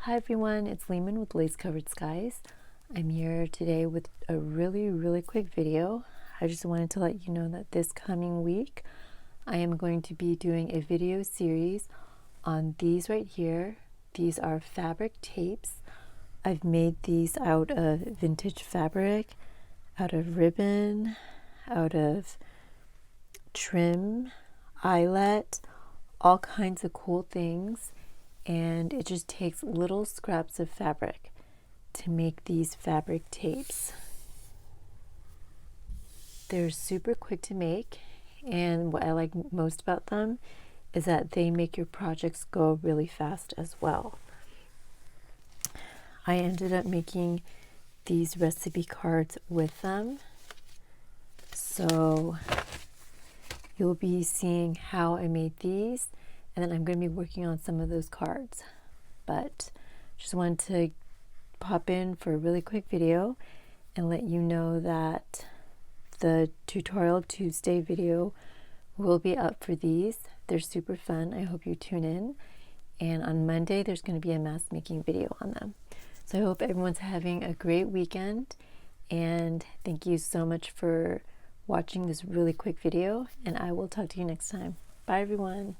Hi everyone, it's Lehman with Lace Covered Skies. I'm here today with a really quick video. I just wanted to let you know that this coming week I am going to be doing a video series on these right here. These are fabric tapes. I've made these out of vintage fabric, out of ribbon, out of trim, eyelet, all kinds of cool things. And it just takes little scraps of fabric to make these fabric tapes. They're super quick to make, and what I like most about them is that they make your projects go really fast as well. I ended up making these recipe cards with them, so you'll be seeing how I made these, and then I'm going to be working on some of those cards. But just wanted to pop in for a really quick video and let you know that the Tutorial Tuesday video will be up for these. They're super fun. I hope you tune in. And on Monday, there's going to be a mask making video on them. So I hope everyone's having a great weekend. And thank you so much for watching this really quick video. And I will talk to you next time. Bye, everyone.